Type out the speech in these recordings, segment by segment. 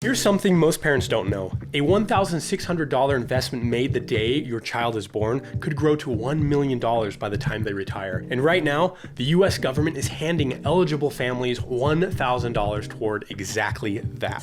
Here's something most parents don't know. A $1,600 investment made the day your child is born could grow to $1 million by the time they retire. And right now, the US government is handing eligible families $1,000 toward exactly that.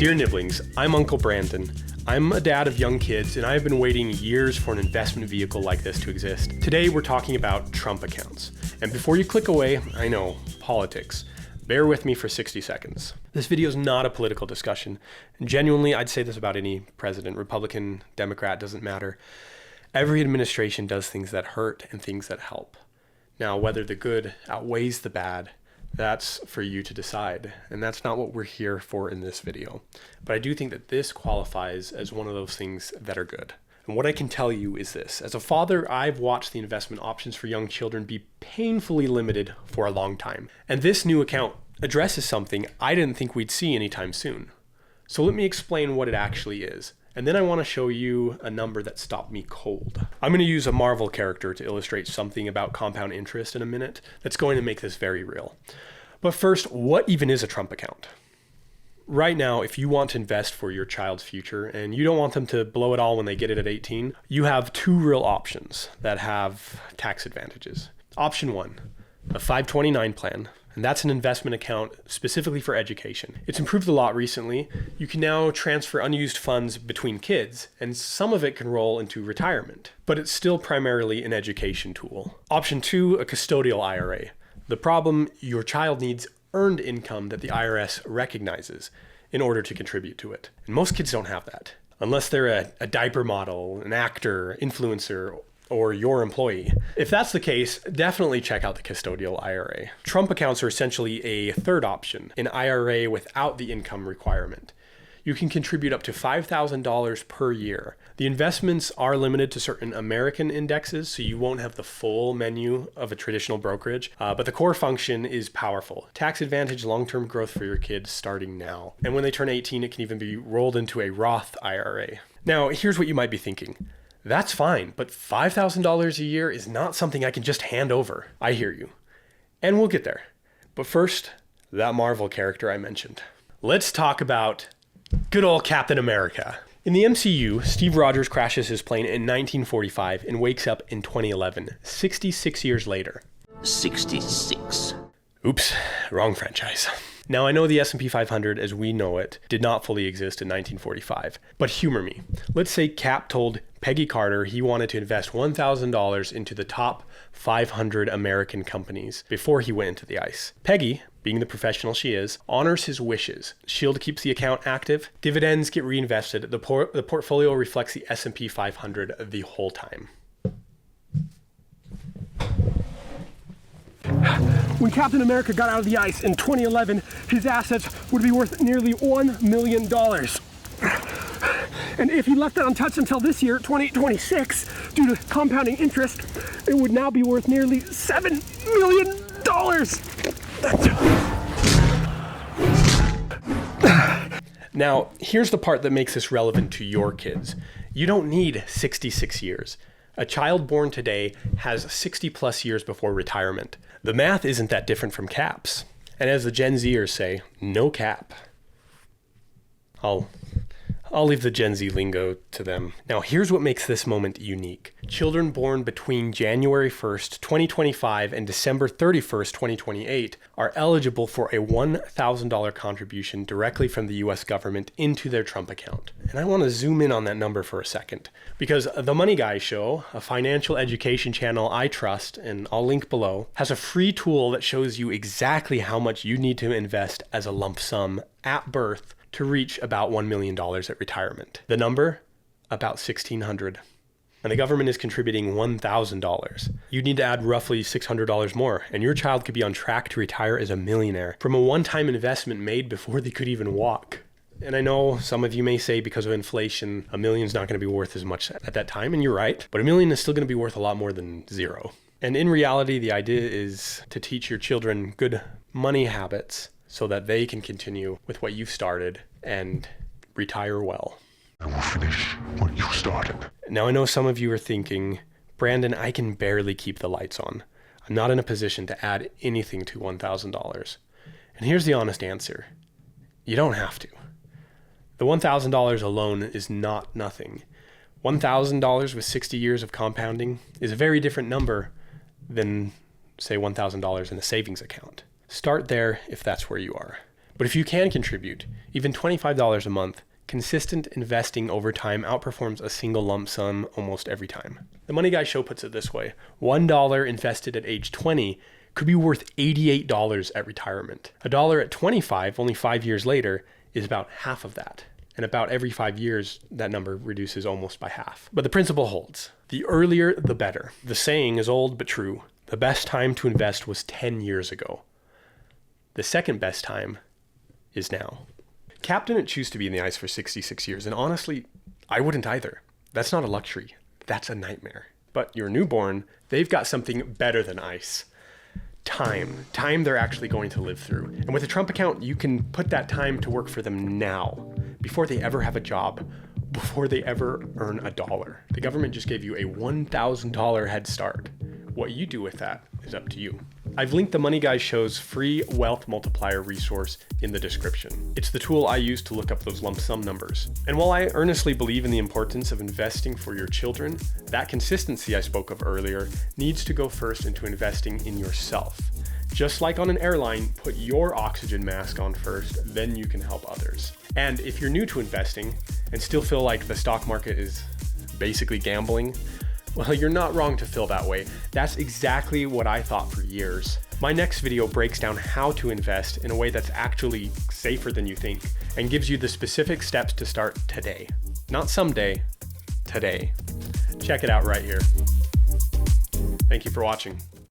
Dear Nibblings, I'm Uncle Brandon. I'm a dad of young kids, and I've been waiting years for an investment vehicle like this to exist. Today, we're talking about Trump accounts. And before you click away, I know, politics. Bear with me for 60 seconds. This video is not a political discussion. And genuinely, I'd say this about any president, Republican, Democrat, doesn't matter. Every administration does things that hurt and things that help. Now, whether the good outweighs the bad, that's for you to decide, and that's not what we're here for in this video. But I do think that this qualifies as one of those things that are good. And what I can tell you is this. As a father, I've watched the investment options for young children be painfully limited for a long time. And this new account addresses something I didn't think we'd see anytime soon. So let me explain what it actually is. And then I want to show you a number that stopped me cold. I'm going to use a Marvel character to illustrate something about compound interest in a minute that's going to make this very real. But first, what even is a Trump account? Right now, if you want to invest for your child's future and you don't want them to blow it all when they get it at 18, you have two real options that have tax advantages. Option one, a 529 plan. And that's an investment account specifically for education. It's improved a lot recently. You can now transfer unused funds between kids, and some of it can roll into retirement, but it's still primarily an education tool. Option two, a custodial IRA. The problem, your child needs earned income that the IRS recognizes in order to contribute to it. And most kids don't have that, unless they're a diaper model, an actor, influencer, or your employee. If that's the case, definitely check out the custodial IRA. Trump accounts are essentially a third option, an IRA without the income requirement. You can contribute up to $5,000 per year. The investments are limited to certain American indexes, so you won't have the full menu of a traditional brokerage, but the core function is powerful. Tax advantage long-term growth for your kids starting now. And when they turn 18, it can even be rolled into a Roth IRA. Now, here's what you might be thinking. That's fine, but $5,000 a year is not something I can just hand over. I hear you. And we'll get there. But first, that Marvel character I mentioned. Let's talk about good old Captain America. In the MCU, Steve Rogers crashes his plane in 1945 and wakes up in 2011, 66 years later. 66. Oops, wrong franchise. Now, I know the S&P 500 as we know it did not fully exist in 1945, but humor me. Let's say Cap told Peggy Carter he wanted to invest $1,000 into the top 500 American companies before he went into the ice. Peggy, being the professional she is, honors his wishes. Shield keeps the account active, dividends get reinvested, the portfolio reflects the S&P 500 the whole time. When Captain America got out of the ice in 2011, his assets would be worth nearly $1 million. And if he left it untouched until this year, 2026, due to compounding interest, it would now be worth nearly $7 million. Now, here's the part that makes this relevant to your kids. You don't need 66 years. A child born today has 60 plus years before retirement. The math isn't that different from caps. And as the Gen Zers say, no cap. I'll leave the Gen Z lingo to them. Now, here's what makes this moment unique. Children born between January 1st, 2025 and December 31st, 2028 are eligible for a $1,000 contribution directly from the US government into their Trump account. And I want to zoom in on that number for a second, because The Money Guy Show, a financial education channel I trust, and I'll link below, has a free tool that shows you exactly how much you need to invest as a lump sum at birth to reach about $1 million at retirement. The number? About $1,600. And the government is contributing $1,000. You need to add roughly $600 more, and your child could be on track to retire as a millionaire from a one-time investment made before they could even walk. And I know some of you may say because of inflation, $1 million's not going to be worth as much at that time, and you're right, but $1 million is still going to be worth a lot more than zero. And in reality, the idea is to teach your children good money habits so that they can continue with what you've started and retire well. I will finish what you started. Now, I know some of you are thinking, Brandon, I can barely keep the lights on. I'm not in a position to add anything to $1,000. And here's the honest answer. You don't have to. The $1,000 alone is not nothing. $1,000 with 60 years of compounding is a very different number than, say, $1,000 in a savings account. Start there if that's where you are. But if you can contribute, even $25 a month, consistent investing over time outperforms a single lump sum almost every time. The Money Guy Show puts it this way: $1 invested at age 20 could be worth $88 at retirement. $1 at 25, only 5 years later, is about half of that. And about every 5 years, that number reduces almost by half. But the principle holds. The earlier, the better. The saying is old but true. The best time to invest was 10 years ago. The second best time is now. Cap didn't choose to be in the ice for 66 years, and honestly, I wouldn't either. That's not a luxury. That's a nightmare. But your newborn, they've got something better than ice. Time they're actually going to live through. And with a Trump account, you can put that time to work for them now, before they ever have a job, before they ever earn a dollar. The government just gave you a $1,000 head start. What you do with that is up to you. I've linked the Money Guy Show's free wealth multiplier resource in the description. It's the tool I use to look up those lump sum numbers. And while I earnestly believe in the importance of investing for your children, that consistency I spoke of earlier needs to go first into investing in yourself. Just like on an airline, put your oxygen mask on first, then you can help others. And if you're new to investing and still feel like the stock market is basically gambling, well, you're not wrong to feel that way. That's exactly what I thought for years. My next video breaks down how to invest in a way that's actually safer than you think and gives you the specific steps to start today. Not someday, today. Check it out right here. Thank you for watching.